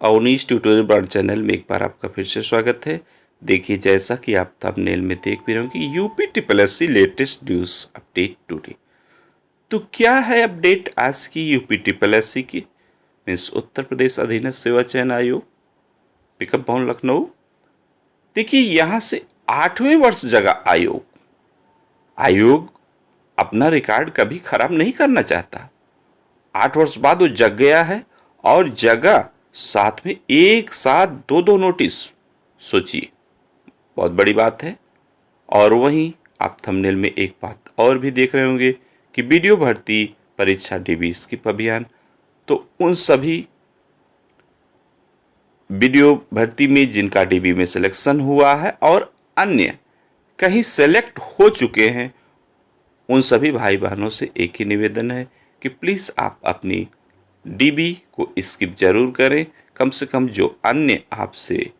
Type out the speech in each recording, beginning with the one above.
Awanish tutorial brand channel में एक बार आपका फिर से स्वागत है। देखिए, जैसा कि आप थंबनेल में देख भी रहे हो कि UP triple S C latest news update today. तो क्या है अपडेट आज की यूपी ट्रिपलएससी की? मीन्स उत्तर प्रदेश अधीनस्थ सेवा चयन आयोग, पिकअप भवन लखनऊ। देखिए, यहाँ से 8वें वर्ष जगह आयोग अपना रिकॉर्ड कभी खराब नहीं करना चाहता। 8 वर्ष बाद वो जग गया है और जगह साथ में एक साथ दो नोटिस। सोचिए, बहुत बड़ी बात है। और वहीं आप थंबनेल में एक बात और भी देख रहे होंगे कि वीडियो भर्ती परीक्षा डीबी स्किप अभियान। तो उन सभी वीडियो भर्ती में जिनका डीबी में सिलेक्शन हुआ है और अन्य कहीं सेलेक्ट हो चुके हैं, उन सभी भाई बहनों से एक ही निवेदन है कि प्लीज़ आप अपनी डीबी को स्किप जरूर करें। कम से कम जो अन्य आपसे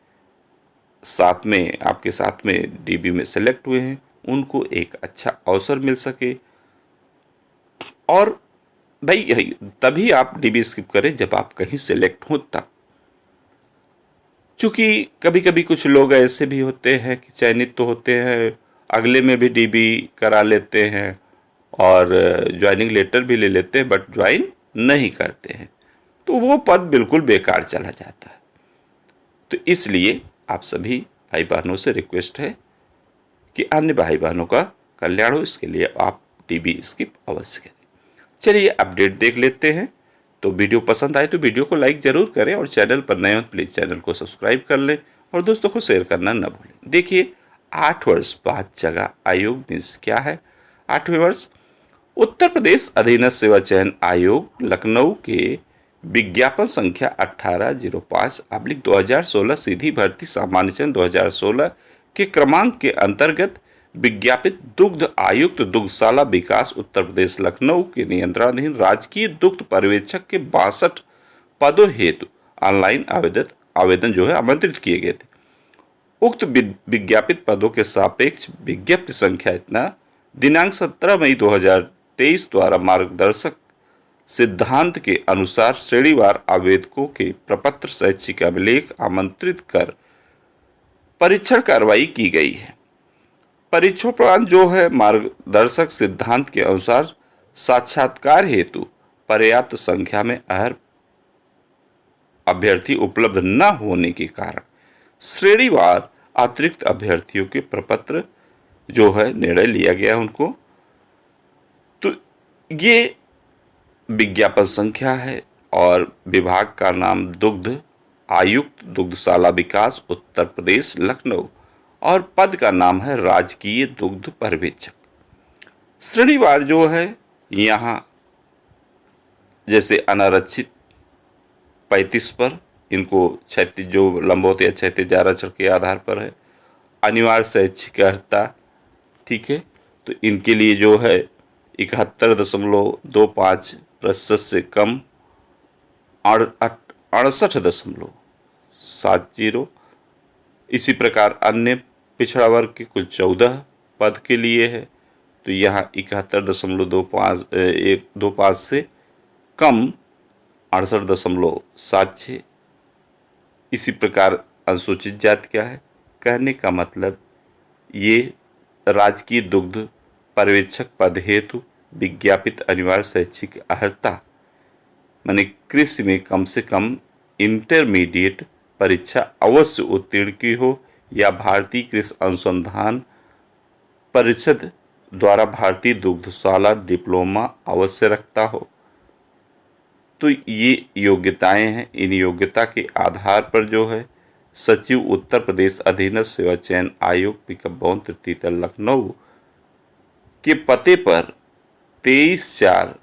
आपके साथ में डीबी में सेलेक्ट हुए हैं, उनको एक अच्छा अवसर मिल सके। और भाई तभी आप डीबी स्किप करें जब आप कहीं सेलेक्ट हो तब। क्योंकि कभी कभी कुछ लोग ऐसे भी होते हैं कि चयनित तो होते हैं, अगले में भी डीबी करा लेते हैं और ज्वाइनिंग लेटर भी ले लेते हैं, बट ज्वाइन नहीं करते हैं, तो वो पद बिल्कुल बेकार चला जाता है। तो इसलिए आप सभी भाई बहनों से रिक्वेस्ट है कि अन्य भाई बहनों का कल्याण हो, इसके लिए आप डीबी स्किप अवश्य करें। चलिए अपडेट देख लेते हैं। तो वीडियो पसंद आए तो वीडियो को लाइक जरूर करें और चैनल पर नए हो तो प्लीज़ चैनल को सब्सक्राइब कर लें और दोस्तों को शेयर करना न भूलें। देखिए, 8 वर्ष बाद जगह आयोग मीन्स क्या है? 8वें वर्ष उत्तर प्रदेश अधीनस्थ सेवा चयन आयोग लखनऊ के विज्ञापन संख्या 1805/2016 सीधी भर्ती सामान्य चयन 2016 के क्रमांक के अंतर्गत विज्ञापित दुग्ध आयुक्त दुग्धशाला विकास उत्तर प्रदेश लखनऊ के नियंत्रणाधीन राजकीय दुग्ध पर्यवेक्षक के 62 पदों हेतु ऑनलाइन आवेदन आमंत्रित किए गए थे। उक्त विज्ञापित पदों के सापेक्ष विज्ञप्ति संख्या दिनांक 17 मई 2023 द्वारा मार्गदर्शक सिद्धांत के अनुसार श्रेणीवार आवेदकों के प्रपत्र शैक्षिक अभिलेख आमंत्रित कर परीक्षण कार्रवाई की गई है। परीक्षण उपरांत मार्गदर्शक सिद्धांत के अनुसार साक्षात्कार हेतु पर्याप्त संख्या में अर्ह अभ्यर्थी उपलब्ध न होने के कारण श्रेणीवार अतिरिक्त अभ्यर्थियों के प्रपत्र निर्णय लिया गया उनको। तो ये विज्ञापन संख्या है और विभाग का नाम दुग्ध आयुक्त दुग्धशाला विकास उत्तर प्रदेश लखनऊ और पद का नाम है राजकीय दुग्ध पर्यवेक्षक। श्रेणीवार यहाँ जैसे अनारक्षित 35 पर, इनको क्षैतिज लंबवत या क्षैतिज आरक्षण के आधार पर है। अनिवार्य शैक्षिक अर्हता, ठीक है, तो इनके लिए 71.25% से कम 68.70। इसी प्रकार अन्य पिछड़ा वर्ग के कुल 14 पद के लिए है, तो यहाँ 71.25 से कम 68.76। इसी प्रकार अनुसूचित जाति क्या है? कहने का मतलब ये राजकीय दुग्ध पर्यवेक्षक पद हेतु विज्ञापित अनिवार्य शैक्षिक अर्हता माने कृषि में कम से कम इंटरमीडिएट परीक्षा अवश्य उत्तीर्ण की हो या भारतीय कृषि अनुसंधान परिषद द्वारा भारतीय दुग्धशाला डिप्लोमा अवश्य रखता हो। तो ये योग्यताएं हैं। इन योग्यता के आधार पर सचिव उत्तर प्रदेश अधीनस्थ सेवा चयन आयोग पिकअप भवन तृतीय तल लखनऊ के पते पर 23/4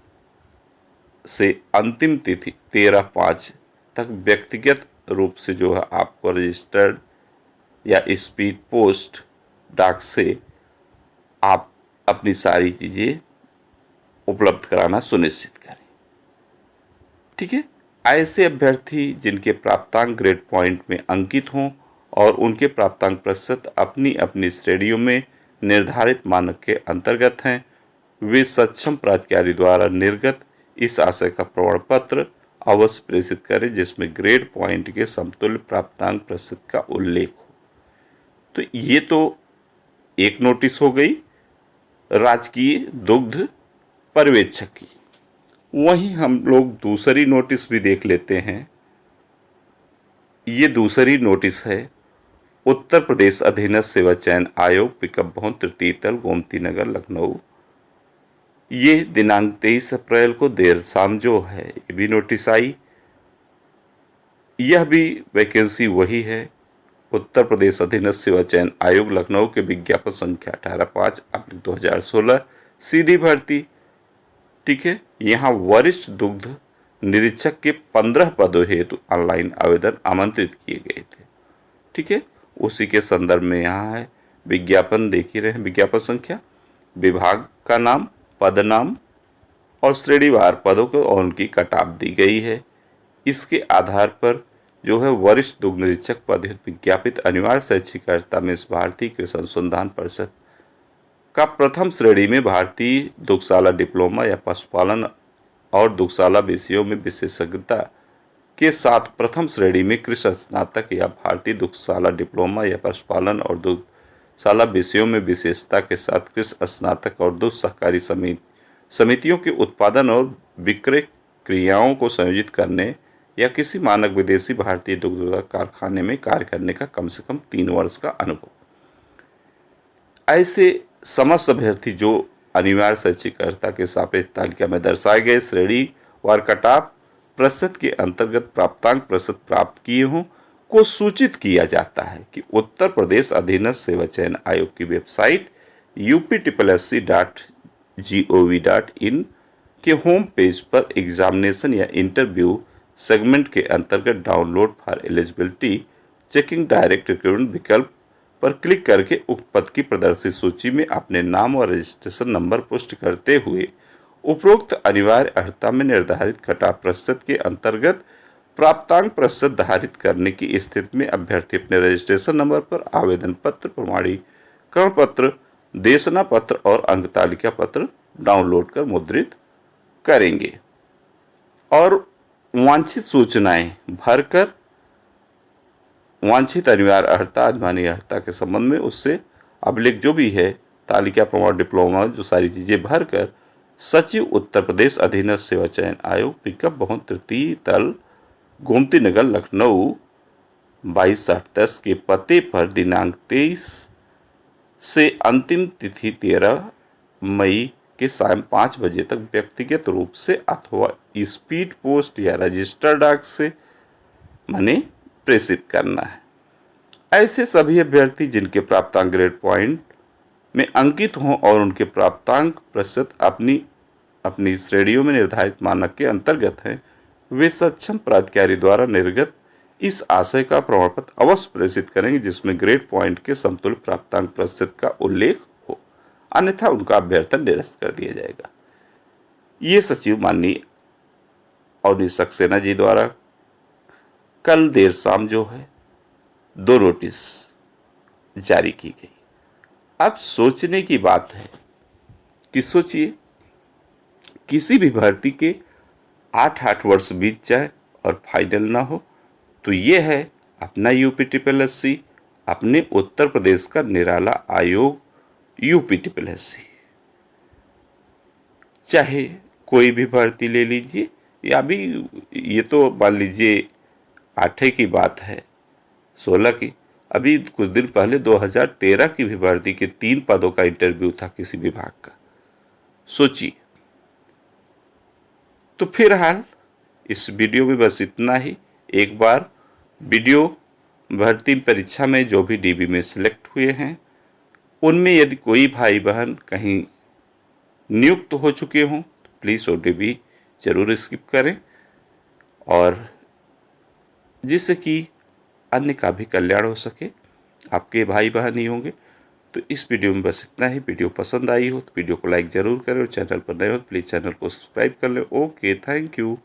से अंतिम तिथि 13/5 तक व्यक्तिगत रूप से आपको रजिस्टर्ड या स्पीड पोस्ट डाक से आप अपनी सारी चीज़ें उपलब्ध कराना सुनिश्चित करें। ठीक है, ऐसे अभ्यर्थी जिनके प्राप्तांक ग्रेड पॉइंट में अंकित हों और उनके प्राप्तांक प्रतिशत अपनी अपनी श्रेणियों में निर्धारित मानक के अंतर्गत हैं, वे सक्षम प्राधिकारी द्वारा निर्गत इस आशय का प्रमाण पत्र अवश्य प्रेषित करें जिसमें ग्रेड पॉइंट के समतुल्य प्राप्तांक प्रतिशत का उल्लेख हो। तो ये तो एक नोटिस हो गई राजकीय दुग्ध पर्यवेक्षक की। वहीं हम लोग दूसरी नोटिस भी देख लेते हैं। ये दूसरी नोटिस है उत्तर प्रदेश अधीनस्थ सेवा चयन आयोग, पिकअप भवन, तृतीय तल, गोमती नगर, लखनऊ। ये दिनांक 23 अप्रैल को देर शाम जो है ये भी नोटिस आई। यह भी वैकेंसी वही है, उत्तर प्रदेश अधीनस्थ सेवा चयन आयोग, लखनऊ के विज्ञापन संख्या 18/5/2016, सीधी भर्ती। ठीक है, यहाँ वरिष्ठ दुग्ध निरीक्षक के 15 पदों हेतु ऑनलाइन आवेदन आमंत्रित किए गए थे। ठीक है, उसी के संदर्भ में यहाँ है विज्ञापन, देख ही रहे हैं विज्ञापन संख्या, विभाग का नाम, पद नाम और श्रेणीवार पदों को और उनकी कटाव दी गई है। इसके आधार पर जो है वरिष्ठ दुग्ध निरीक्षक पद हेतु विज्ञापित अनिवार्य शैक्षिक अर्हता में भारतीय कृषि अनुसंधान परिषद का प्रथम श्रेणी में भारतीय दुग्धशाला डिप्लोमा या पशुपालन और दुग्धशाला विषयों में विशेषज्ञता के साथ प्रथम श्रेणी में कृषि स्नातक या भारतीय दुग्धशाला डिप्लोमा या पशुपालन और दुग्धशाला विषयों में विशेषता के साथ कृषि स्नातक और दुग्ध सहकारी समितियों के उत्पादन और विक्रय क्रियाओं को संयोजित करने या किसी मानक विदेशी भारतीय दुग्ध कारखाने में कार्य करने का कम से कम 3 वर्ष का अनुभव। ऐसे समस्त अभ्यर्थी जो अनिवार्य शैक्षिक अर्हता के सापेक्ष तालिका में दर्शाए गए श्रेणी वार कटाव प्रतिशत के अंतर्गत प्राप्तांक प्रतिशत प्राप्त किए हों को सूचित किया जाता है कि उत्तर प्रदेश अधीनस्थ सेवा चयन आयोग की वेबसाइट upsc.gov.in के होम पेज पर एग्जामिनेशन या इंटरव्यू सेगमेंट के अंतर्गत download for eligibility checking direct recruitment विकल्प पर क्लिक करके उक्त पद की प्रदर्शित सूची में अपने नाम और रजिस्ट्रेशन नंबर पुष्ट करते हुए उपरोक्त अनिवार्य अर्हता में निर्धारित कटाव प्रतिशत के अंतर्गत प्राप्तांक प्रतिशत धारित करने की स्थिति में अभ्यर्थी अपने रजिस्ट्रेशन नंबर पर आवेदन पत्र, प्रमाणीकरण पत्र, देशना पत्र और अंक तालिका पत्र डाउनलोड कर मुद्रित करेंगे और वांछित सूचनाएं भरकर वांछित अनिवार्य अर्हता, अधिमानी अर्हता के संबंध में उससे अभिलेख जो भी है, तालिका, प्रमाण, डिप्लोमा, जो सारी चीज़ें भरकर सचिव उत्तर प्रदेश अधीनस्थ सेवा चयन आयोग, पिकअप भवन, तृतीय तल, गोमती नगर, लखनऊ 22/7/10 के पते पर दिनांक 23 से अंतिम तिथि 13 मई के सायं 5 बजे तक व्यक्तिगत रूप से अथवा स्पीड पोस्ट या रजिस्टर डाक से माने प्रेषित करना है। ऐसे सभी अभ्यर्थी जिनके प्राप्तांक ग्रेड पॉइंट में अंकित हों और उनके प्राप्तांक प्रतिशत अपनी श्रेणियों में निर्धारित मानक के अंतर्गत हैं, वे सक्षम प्राधिकारी द्वारा निर्गत इस आशय का प्रमाण पत्र अवश्य प्रेषित करेंगे जिसमें ग्रेड पॉइंट के समतुल्य प्राप्तांक प्रतिशत का उल्लेख हो, अन्यथा उनका अभ्यर्थन निरस्त कर दिया जाएगा। ये सचिव माननीय अवनीश सक्सेना जी द्वारा कल देर शाम जो है 2 नोटिस जारी की गई। अब सोचने की बात है कि सोचिए किसी भी भर्ती के 8 वर्ष बीत जाए और फाइनल ना हो, तो ये है अपना UPSSC, अपने उत्तर प्रदेश का निराला आयोग UPSSC। चाहे कोई भी भर्ती ले लीजिए, या अभी ये तो मान लीजिए 8 की बात है, 16 की, अभी कुछ दिन पहले 2013 की भी भर्ती के 3 पदों का इंटरव्यू था किसी विभाग का। सोचिए। तो फिलहाल इस वीडियो में बस इतना ही। एक बार वीडियो भर्ती परीक्षा में जो भी DB में सिलेक्ट हुए हैं उनमें यदि कोई भाई बहन कहीं नियुक्त हो चुके हों तो प्लीज़ वो DB जरूर स्किप करें, और जिससे कि अन्य का भी कल्याण हो सके, आपके भाई बहन ही होंगे। तो इस वीडियो में बस इतना ही। वीडियो पसंद आई हो तो वीडियो को लाइक ज़रूर करें और चैनल पर नए हो तो प्लीज़ चैनल को सब्सक्राइब कर लें। Okay, thank you.